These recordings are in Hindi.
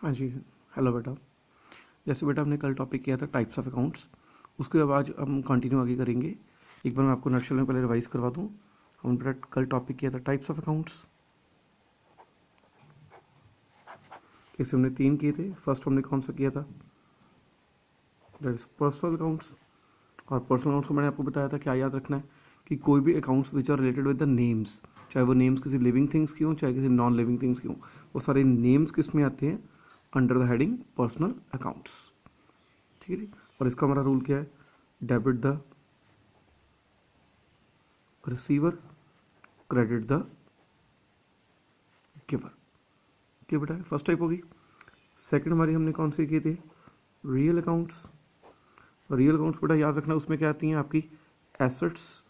हाँ जी, हेलो बेटा। जैसे बेटा हमने कल टॉपिक किया था टाइप्स ऑफ अकाउंट्स, उसके अब आज हम कंटिन्यू आगे करेंगे। एक बार मैं आपको नक्शे में पहले रिवाइज करवा दूँ। हम बेटा कल टॉपिक किया था टाइप्स ऑफ अकाउंट्स। इससे हमने 3 किए थे। फर्स्ट हमने कौन सा किया था, दैट इज पर्सनल अकाउंट्स। और पर्सनल अकाउंट्स को मैंने आपको बताया था क्या याद रखना है कि कोई भी accounts which are related with the names, चाहे वो नेम्स किसी लिविंग थिंग्स की हों चाहे किसी नॉन लिविंग थिंग्स की हों, वो सारे नेम्स किस में आते हैं, under the heading personal accounts. ठीक है जी। और इसका हमारा रूल क्या है, debit the receiver, credit the giver. क्या बेटा फर्स्ट टाइप होगी। सेकंड हमारी हमने कौन सी की थी, रियल अकाउंट्स। रियल अकाउंट्स बेटा याद रखना उसमें क्या आती हैं आपकी, assets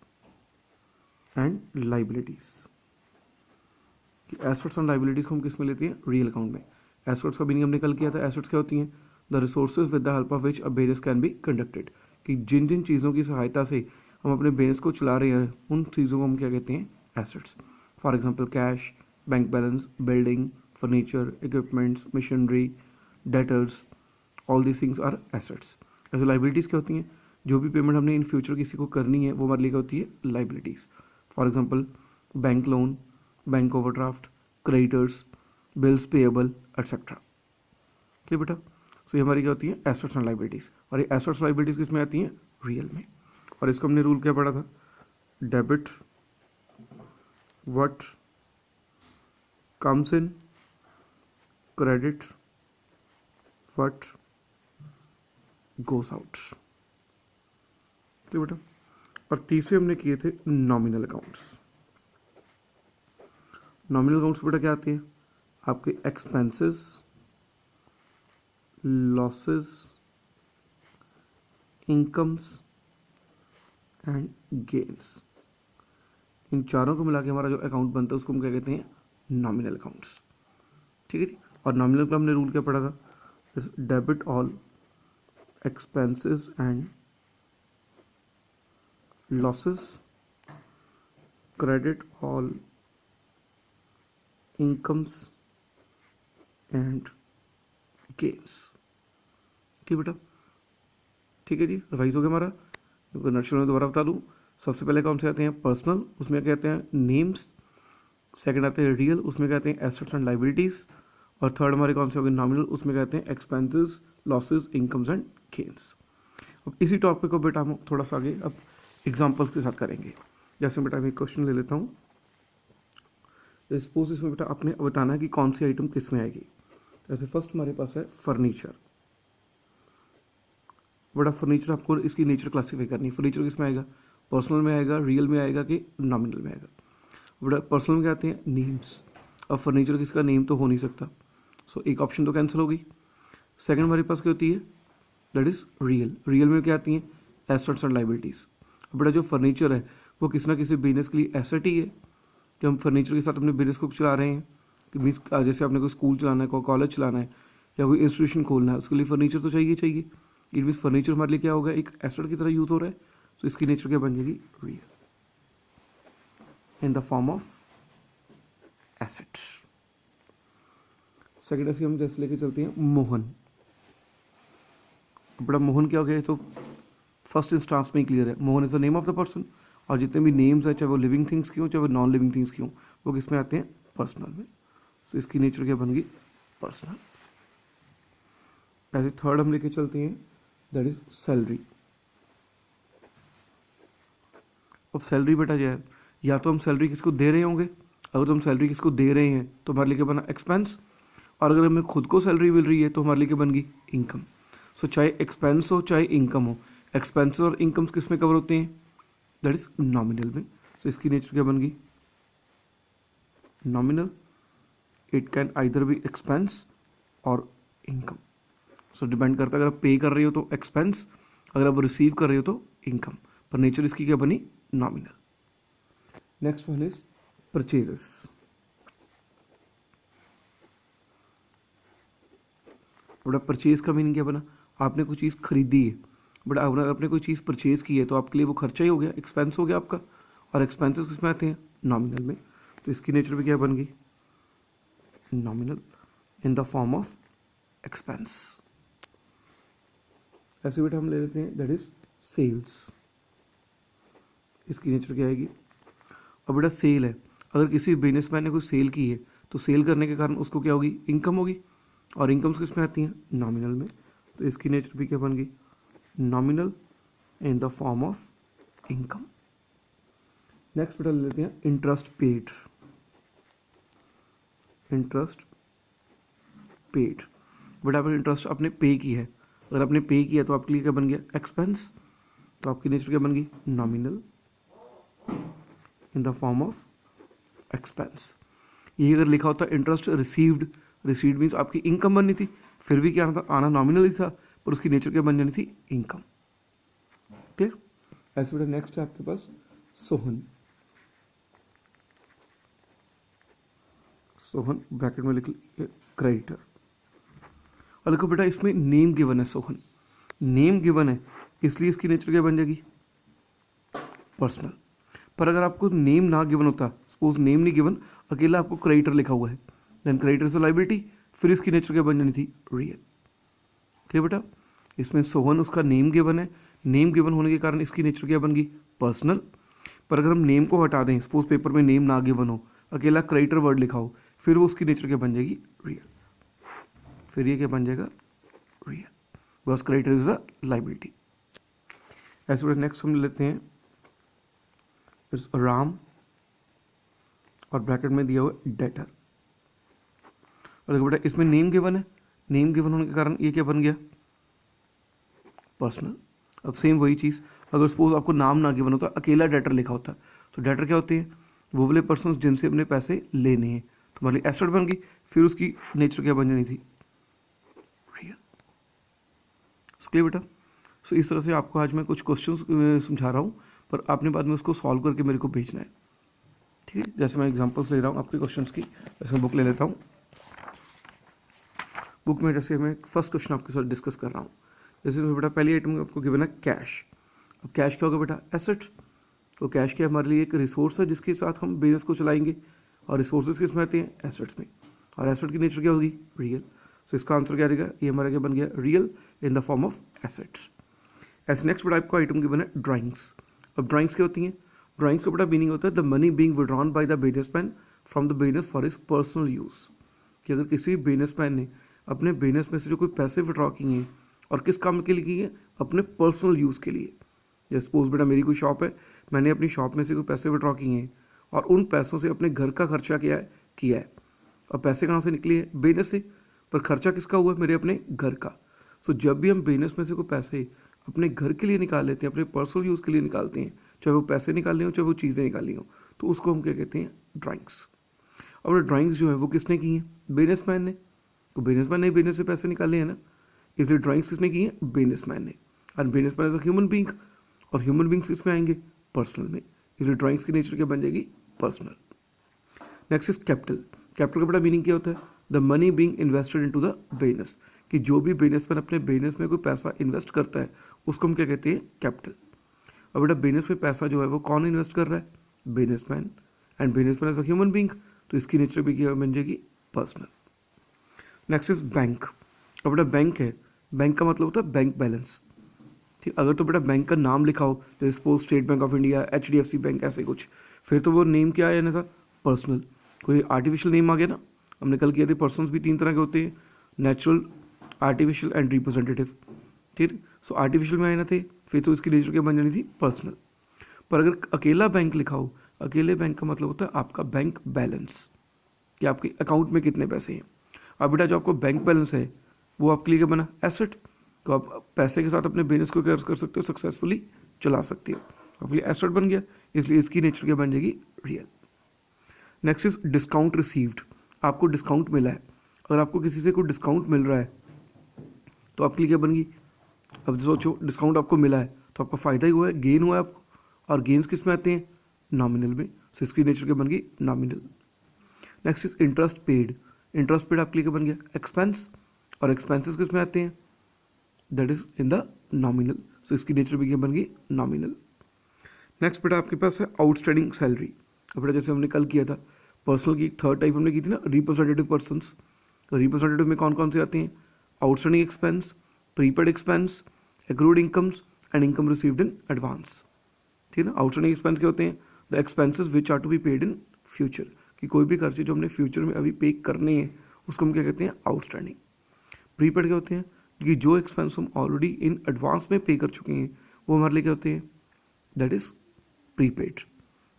and liabilities. Assets and liabilities को हम किस में लेते हैं, रियल अकाउंट में। एसेट्स का मीनिंग हमने कल किया था। एसेट्स क्या होती हैं, the resources with the help of which a business can be conducted, कि जिन जिन चीज़ों की सहायता से हम अपने बिजनेस को चला रहे हैं उन चीज़ों को हम क्या कहते हैं, assets. For example cash, bank balance, building, furniture, equipments, machinery, debtors, all these things are assets. ऐसे लाइबिलिटीज़ क्या होती हैं, जो भी पेमेंट हमने इन फ्यूचर किसी को करनी है वो हमारे लिए क्या होती है, liabilities. For example bank loan, bank overdraft, creditors, bills payable etcetera. ठीक बेटा। सो ये हमारी क्या होती है, एसेट्स एंड लाइबिलिटीज़। और ये एसेट्स लाइबिलिटीज़ किस में आती हैं, रियल में। और इसको हमने रूल क्या पढ़ा था, debit what comes in, credit what goes out. ठीक बेटा। और तीसरे हमने किए थे नॉमिनल अकाउंट्स। नॉमिनल अकाउंट्स बेटा क्या आते हैं, आपके expenses, losses, incomes and gains. इन चारों को मिला के हमारा जो अकाउंट बनता है उसको हम क्या कहते हैं, नॉमिनल अकाउंट्स। ठीक है जी। और नॉमिनल का हमने रूल क्या पढ़ा था, debit all expenses and losses, credit all incomes and gains. ठीक बेटा। ठीक है जी, रिवाइज हो गया हमारा। नक्शे में दोबारा बता दूँ, सबसे पहले कौन से आते हैं, पर्सनल, उसमें कहते हैं नेम्स। सेकंड आते हैं रियल, उसमें कहते हैं एसेट्स एंड लाइबिलिटीज़। और थर्ड हमारे कौन से हो गए, नॉमिनल, उसमें कहते हैं expenses, losses, incomes and gains. अब इसी टॉपिक को बेटा हम थोड़ा सा आगे अब एग्जांपल्स के साथ करेंगे। जैसे बेटा मैं एक क्वेश्चन ले लेता हूँ। सपोज इसमें बेटा आपने बताना है कि कौन सी आइटम किस में आएगी। जैसे फर्स्ट हमारे पास है फर्नीचर। बड़ा फर्नीचर आपको इसकी नेचर क्लासीफाई करनी है। फर्नीचर किस में आएगा, पर्सनल में आएगा, रियल में आएगा कि नॉमिनल में आएगा। बड़ा पर्सनल में क्या आते हैं, नेम्स। अब फर्नीचर किसका नेम तो हो नहीं सकता, सो एक ऑप्शन तो कैंसिल होगी। सेकंड हमारे पास क्या होती है, दैट इज रियल। रियल में क्या आती हैं, एसेट्स एंड लाइबिलिटीज़। बड़ा जो फर्नीचर है वो किसी ना किसी बिजनेस के लिए एसेट ही है। जब हम फर्नीचर के साथ अपने बिजनेस को चला रहे हैं, कि मीन्स जैसे आपने कोई स्कूल चलाना है, कोई कॉलेज चलाना है या कोई इंस्टीट्यूशन खोलना है, उसके लिए फर्नीचर तो चाहिए चाहिए। इट मीन्स फर्नीचर हमारे लिए क्या होगा, एक एसेट की तरह यूज हो रहा है। तो इसकी नेचर क्या बन जाएगी, real in the form of asset. Second ऐसे हम जैसे लेके चलते हैं मोहन। बड़ा मोहन क्या हो गया, तो फर्स्ट इंस्टांस में ही क्लियर है, Mohan is the name of the person. और जितने भी नेम्स है, चाहे वो लिविंग थिंग्स की हो चाहे वो नॉन लिविंग थिंग्स की हो, वो किस में आते हैं, पर्सनल में। तो इसकी नेचर क्या बन गई, पर्सनल। ऐसे थर्ड हम लेके चलते हैं, दैट इज सैलरी। अब सैलरी बेटा जो है, या तो हम सैलरी किसको दे रहे होंगे, अगर तो हम सैलरी किसको दे रहे हैं तो हमारे लिए क्या बना, एक्सपेंस। और अगर हमें खुद को सैलरी मिल रही है तो हमारे लिए क्या बन गई, इनकम। सो चाहे एक्सपेंस हो चाहे इनकम हो, एक्सपेंसेस और इनकम्स किस में कवर होते हैं, दैट इज नॉमिनल में। सो इसकी नेचर क्या बन गई, nominal. It can either be expense और इनकम। सो डिपेंड करता है, अगर आप पे कर रहे हो तो एक्सपेंस, अगर आप रिसीव कर रहे हो तो इनकम। पर नेचर इसकी क्या बनी, nominal. Next one is purchases. बड़ा परचेज का मीनिंग क्या बना, आपने कोई चीज़ खरीदी है, बट अगर आपने कोई चीज़ परचेज की है तो आपके लिए वो खर्चा ही हो गया, एक्सपेंस हो गया आपका। और एक्सपेंसेस किस में आते हैं, नॉमिनल में। तो इसकी नेचर भी क्या बन गई, nominal in the form of expense. ऐसे बेटा हम ले लेते हैं दैट इज सेल्स, इसकी नेचर क्या आएगी। अब बेटा सेल है, अगर किसी बिजनेसमैन ने कुछ सेल की है तो सेल करने के कारण उसको क्या होगी, इनकम होगी, और इनकम्स किस में आती हैं, नॉमिनल में, तो इसकी नेचर भी क्या बन गई, nominal in the form of income. Next बेटा ले लेते हैं इंटरेस्ट पेड। इंटरेस्ट पेड, बेटा आपने इंटरेस्ट आपने पे की है, अगर आपने पे किया तो आपके लिए क्या बन गया, एक्सपेंस, तो आपकी नेचर क्या बन गई, nominal in the form of expense. यही अगर लिखा होता इंटरेस्ट रिसीव्ड, रिसीव्ड मीन्स आपकी इनकम बननी थी, फिर भी क्या आना नॉमिनल ही था, पर उसकी नेचर क्या बन जानी थी, इनकम। क्लियर। ऐसे बेटा नेक्स्ट है आपके पास सोहन। सोहन ब्रैकेट में लिख क्रेडिटर, और देखो बेटा इसमें नेम गिवन है, सोहन नेम गिवन है, इसलिए इसकी नेचर क्या बन जाएगी, पर्सनल। पर अगर आपको नेम ना गिवन होता, सपोज नेम नहीं गिवन, अकेला आपको क्रेडिटर लिखा हुआ है, देन क्रेडिटर से लाइबिलिटी, फिर इसकी नेचर क्या बन जानी थी, रियल। ठीक है बेटा, इसमें सोहन उसका नेम गिवन है, नेम गिवन होने के कारण इसकी नेचर क्या बन गई, पर्सनल। पर अगर हम नेम को हटा दें, सपोज पेपर में नेम ना गिवन हो, अकेला क्रेडिटर वर्ड लिखा हो, फिर वो उसकी नेचर क्या बन जाएगी, रियल। फिर ये क्या बन जाएगा, रियल, बस क्रेडिटर इज अ लाइबिलिटी। ऐसे बेटा नेक्स्ट हम लेते हैं राम, और ब्रैकेट में दिया हुआ डेटर, और देखो बेटा इसमें नेम गिवन है, नेम गिवन होने के कारण ये क्या बन गया, पर्सनल। अब सेम वही चीज़, अगर सपोज आपको नाम ना गिवन होता, अकेला डेटर लिखा होता, तो डेटर क्या होती है, वो वाले पर्सन जिनसे अपने पैसे लेने हैं, तो हमारे लिए एसेट बन गई, फिर उसकी नेचर क्या बन जानी थी, रियल। क्लियर बेटा। सो इस तरह से आपको आज मैं कुछ क्वेश्चंस समझा रहा हूँ, पर आपने बाद में उसको सॉल्व करके मेरे को भेजना है, ठीक है। जैसे मैं एग्जांपल्स ले रहा हूँ आपके क्वेश्चंस की, जैसे मैं बुक ले लेता हूँ, बुक में जैसे मैं फर्स्ट क्वेश्चन आपके साथ डिस्कस कर रहा हूँ। जैसे बेटा पहली आइटम आपको गिवन है कैश। अब कैश क्या होगा बेटा, एसेट्स। तो कैश क्या हमारे लिए एक रिसोर्स है जिसके साथ हम बिजनेस को चलाएंगे, और रिसोर्सेज किस में आते हैं, एसेट्स में, और एसेट की नेचर क्या होगी, रियल। तो इसका आंसर क्या रहेगा, ये हमारा क्या बन गया, real in the form of assets. S next बेटा आपको आइटम गिवन है ड्राइंग्स। अब ड्राइंग्स क्या होती हैं, ड्राइंग्स का बेटा मीनिंग होता है the money being withdrawn by the businessman from the business for his personal use. कि अगर किसी बिजनेसमैन ने अपने बिजनेस में से जो कोई पैसे विड्रॉ किए हैं, और किस काम के लिए किए हैं, अपने पर्सनल यूज़ के लिए। जैसे सपोज बेटा मेरी कोई शॉप है, मैंने अपनी शॉप में से कोई पैसे विड्रॉ किए हैं, और उन पैसों से अपने घर का खर्चा किया है। और पैसे कहाँ से निकले हैं, बिजनेस से, पर खर्चा किसका हुआ है, मेरे अपने घर का। सो जब भी हम बिजनेस में से कोई पैसे अपने घर के लिए निकाल लेते हैं, अपने पर्सनल यूज़ के लिए निकालते हैं, चाहे वो पैसे निकालने हो चाहे वो चीज़ें निकालनी हो, तो उसको हम क्या कहते हैं, ड्राइंग्स। और ड्राइंग्स जो है वो किसने की हैं, बिजनेसमैन ने। तो बिजनेसमैन ने बिजनेस से पैसे निकाले हैं ना, इसलिए ड्राइंग्स किसने की हैं, बिजनेसमैन ने। और businessman as a human being, और ह्यूमन बीइंग्स किस में आएंगे, पर्सनल में, इसलिए ड्राइंग्स की नेचर क्या बन जाएगी, personal. Next is capital. Capital का बड़ा मीनिंग क्या होता है, the money being invested into the business. कि जो भी बिजनेसमैन अपने बिजनेस में कोई पैसा इन्वेस्ट करता है, उसको हम क्या कहते हैं, कैपिटल। अब बेटा बिजनेस में पैसा जो है वो कौन इन्वेस्ट कर रहा है, businessman, and businessman as a human being, तो इसकी नेचर भी क्या बन जाएगी, पर्सनल। Next is bank. अब बेटा बैंक है, बैंक का मतलब होता है बैंक बैलेंस। ठीक, अगर तो बेटा बैंक का नाम लिखा हो, जैसे suppose state bank of India, HDFC bank, ऐसे कुछ, फिर तो वो नेम क्या है ना था, पर्सनल। कोई आर्टिफिशियल नेम आ गया ना, हमने कल किया था पर्सनस भी 3 तरह के होते हैं, नेचुरल, आर्टिफिशियल एंड रिप्रेजेंटेटिव। ठीक, सो आर्टिफिशियल में आए ना थे, फिर तो इसकी नेचर क्या बन जानी थी, पर्सनल। पर अगर अकेला बैंक लिखा हो, अकेले बैंक का मतलब होता है आपका बैंक बैलेंस, कि आपके अकाउंट में कितने पैसे हैं। अब बेटा जो आपको बैंक बैलेंस है वो आपके लिए क्या बना, एसेट। तो आप पैसे के साथ अपने बिजनेस को क्या कर सकते हो, सक्सेसफुली चला सकते हो, आपके लिए एसेट बन गया, इसलिए इसकी नेचर क्या बन जाएगी, real. Next is discount received. आपको डिस्काउंट मिला है, अगर आपको किसी से कोई डिस्काउंट मिल रहा है तो आपके लिए क्या बन गई, अब सोचो डिस्काउंट आपको मिला है तो आपका फ़ायदा ही हुआ है, गेन हुआ है आपको, और गेन्स किस में आते हैं, नॉमिनल में, सो इसकी नेचर क्या बन गई, nominal. Next is interest paid. Interest paid आपके लिए क्या बन गया, एक्सपेंस, और एक्सपेंसेस किस में आते हैं, that is in the nominal, so इसकी नेचर भी क्या बन गई, नॉमिनल। नेक्स्ट बेटा आपके पास है आउटस्टैंडिंग सैलरी। अब बेटा जैसे हमने कल किया था, पर्सनल की थर्ड टाइप हमने की थी ना, रिप्रेजेंटेटिव पर्सन्स। तो रिप्रेजेंटेटिव में कौन कौन से आते हैं, outstanding expense, prepaid expense, accrued incomes and income received in advance. ठीक है ना। आउटस्टैंडिंग एक्सपेंस क्या होते हैं? The expenses which are to be paid in future, कि कोई भी खर्चे जो हमने फ्यूचर में अभी पे करने हैं उसको हम क्या कहते हैं? आउटस्टैंडिंग। प्रीपेड क्या होते हैं? कि जो एक्सपेंस हम ऑलरेडी इन एडवांस में पे कर चुके हैं वो हमारे लिए क्या होते हैं? That is prepaid.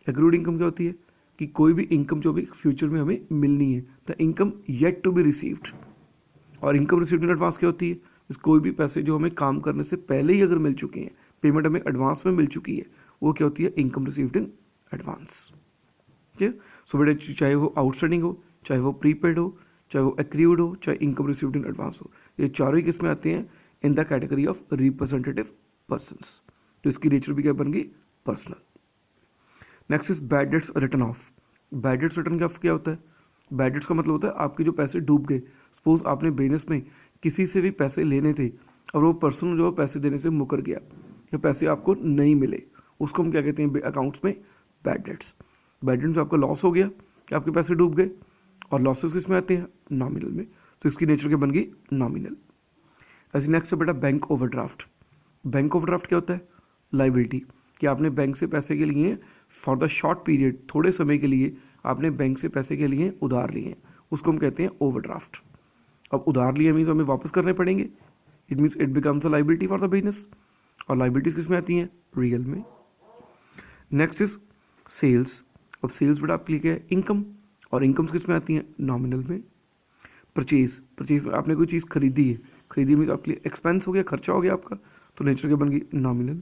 Accrued income क्या होती है? कि कोई भी इनकम जो भी फ्यूचर में हमें मिलनी है, the income yet to be received. और इनकम रिसीव्ड इन एडवांस क्या होती है? कोई भी पैसे जो हमें काम करने से पहले ही अगर मिल चुके हैं, पेमेंट हमें एडवांस में मिल चुकी है, वो क्या होती है? Income received in advance. ठीक है। सो बेटा चाहे वो आउटस्टैंडिंग हो, चाहे वो प्रीपेड हो, चाहे वो एक्रीव्ड हो, चाहे इनकम रिसीव्ड इन एडवांस हो, ये चारों ही किस में आते हैं? In the category of representative persons. तो इसकी नेचर भी क्या बन गई? Personal. Next is bad debts return of. Bad debts return क्या होता है? बैड डेट्स का मतलब होता है आपके जो पैसे डूब गए। सपोज आपने बिजनेस में किसी से भी पैसे लेने थे और वो पर्सन जो पैसे देने से मुकर गया या पैसे आपको नहीं मिले, उसको हम क्या कहते हैं अकाउंट्स में? Bad debts. बैड डेट्स में आपका लॉस हो गया कि आपके पैसे डूब गए, और लॉसेस किस में आते हैं? नॉमिनल में। तो इसकी नेचर क्या बन गई? नॉमिनल। ऐसे नेक्स्ट है बेटा बैंक ओवरड्राफ्ट। बैंक ओवरड्राफ्ट क्या होता है? लाइबिलिटी, कि आपने बैंक से पैसे के लिए फॉर द शॉर्ट पीरियड, थोड़े समय के लिए आपने बैंक से पैसे के लिए उधार लिए, उसको हम कहते हैं ओवरड्राफ्ट। अब उधार लिए मीन्स हमें वापस करने पड़ेंगे, it means it becomes a liability for the business. और लाइबिलिटीज किस में आती हैं? रियल में। Next is sales. अब सेल्स बेटा आपके लिए क्या है? इनकम। और इनकम्स किस में आती हैं? नॉमिनल में। परचेज, परचेज में आपने कोई चीज़ खरीदी है, खरीदी मीन्स आपके लिए एक्सपेंस हो गया, खर्चा हो गया आपका, तो नेचर क्या बन गई? नॉमिनल।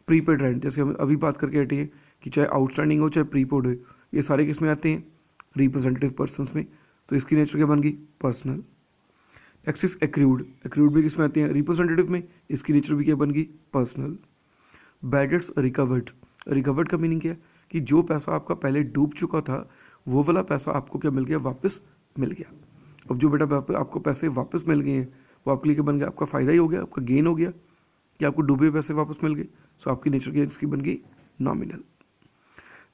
प्रीपेड रेंट, जैसे हम अभी बात करके हटे हैं कि चाहे आउटस्टैंडिंग हो चाहे प्रीपेड हो, ये सारे किस में आते हैं? रिप्रेजेंटेटिव पर्सन्स में। तो इसकी नेचर क्या बन गई? Personal. Next is accrued. Accrued भी किस में आते हैं? रिप्रेजेंटेटिव में। इसकी नेचर भी क्या बन गई? Personal. Bad debts recovered. Recovered का मीनिंग क्या है? कि जो पैसा आपका पहले डूब चुका था वो वाला पैसा आपको क्या मिल गया? वापस मिल गया। अब जो बेटा आपको पैसे वापस मिल गए हैं वो आपके लिए क्या बन गया? आपका फायदा ही हो गया, आपका गेन हो गया कि आपको डूबे पैसे वापस मिल गए। सो आपकी नेचर की इसकी बन गई नॉमिनल।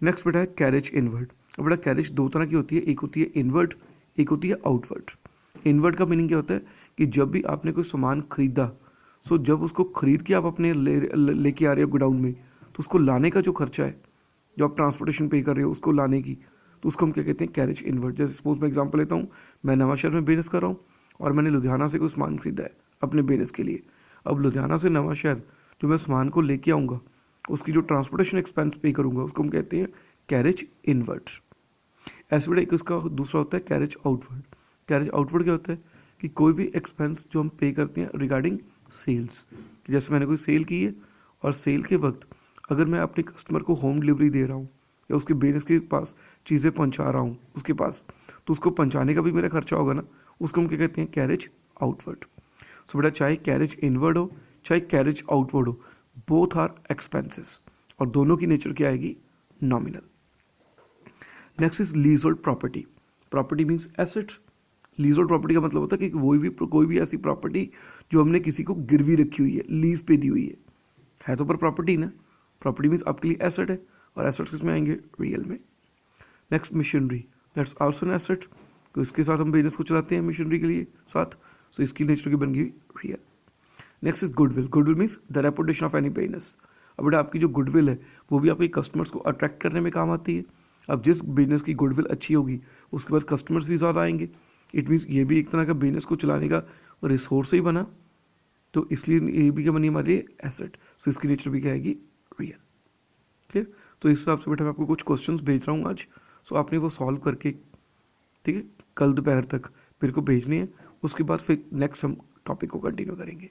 नेक्स्ट बेटा है कैरेज इनवर्ड। अब बेटा कैरेज दो तरह की होती है, एक होती है इनवर्ड, एक होती है आउटवर्ड। इनवर्ड का मीनिंग क्या होता है? कि जब भी आपने कोई सामान खरीदा, सो जब उसको खरीद के आप अपने लेके आ रहे हो गोडाउन में, तो उसको लाने का जो खर्चा है, जो आप ट्रांसपोर्टेशन पे कर रहे हो उसको लाने की, तो उसको हम क्या कहते हैं? Carriage inward. जैसे सपोज मैं एग्जांपल लेता हूँ, मैं नवा शहर में बिजनेस कर रहा हूँ और मैंने लुधियाना से कोई सामान खरीदा है अपने बिजनेस के लिए। अब लुधियाना से नवा शहर जो मैं सामान को लेके आऊँगा, उसकी जो ट्रांसपोर्टेशन एक्सपेंस पे करूँगा उसको हम कहते हैं कैरेज इनवर्ड। ऐसे बेटा एक उसका दूसरा होता है कैरेज आउटवर्ड। कैरेज आउटवर्ड क्या होता है? कि कोई भी एक्सपेंस जो हम पे करते हैं रिगार्डिंग सेल्स, जैसे मैंने कोई सेल की है और सेल के वक्त अगर मैं अपने कस्टमर को होम डिलीवरी दे रहा हूँ या उसके बिजनेस के पास चीज़ें पहुँचा रहा हूँ उसके पास, तो उसको पहुँचाने का भी मेरा खर्चा होगा ना, उसको हम क्या कहते हैं? Carriage outward. सो बेटा चाहे कैरेज इनवर्ड हो चाहे कैरेज आउटवर्ड हो, बोथ आर एक्सपेंसेस, और दोनों की नेचर क्या आएगी? Nominal. Next is leasehold property. Property means asset. Leasehold property का मतलब होता है कि कोई भी ऐसी प्रॉपर्टी जो हमने किसी को गिरवी रखी हुई है, लीज पे दी हुई है तो पर प्रॉपर्टी ना। प्रॉपर्टी मीन्स आपके लिए एसेट है, और एसेट्स किस में आएंगे? रियल में। Next machinery, that's also an asset. तो इसके साथ हम बिजनेस को चलाते हैं मशीनरी के लिए साथ, सो इसकी नेचर की बन गई real. Next is goodwill. Goodwill means the reputation of any business. अब बेटा आपकी जो गुडविल है वो भी आपके कस्टमर्स को अट्रैक्ट करने में काम आती है। अब जिस बिजनेस की गुडविल अच्छी होगी उसके बाद कस्टमर्स भी ज़्यादा आएंगे, इट मीन्स ये भी एक तरह का बिजनेस को चलाने का रिसोर्स ही बना, तो इसलिए ये भी क्या बनी हमारे एसेट। सो इसकी नेचर भी क्या आएगी? रियल। ठीक है। तो इस हिसाब से बेटा मैं आपको कुछ क्वेश्चंस भेज रहा हूँ आज, सो आपने वो सॉल्व करके, ठीक है, कल दोपहर तक मेरे को भेजनी है। उसके बाद फिर नेक्स्ट हम टॉपिक को कंटिन्यू करेंगे।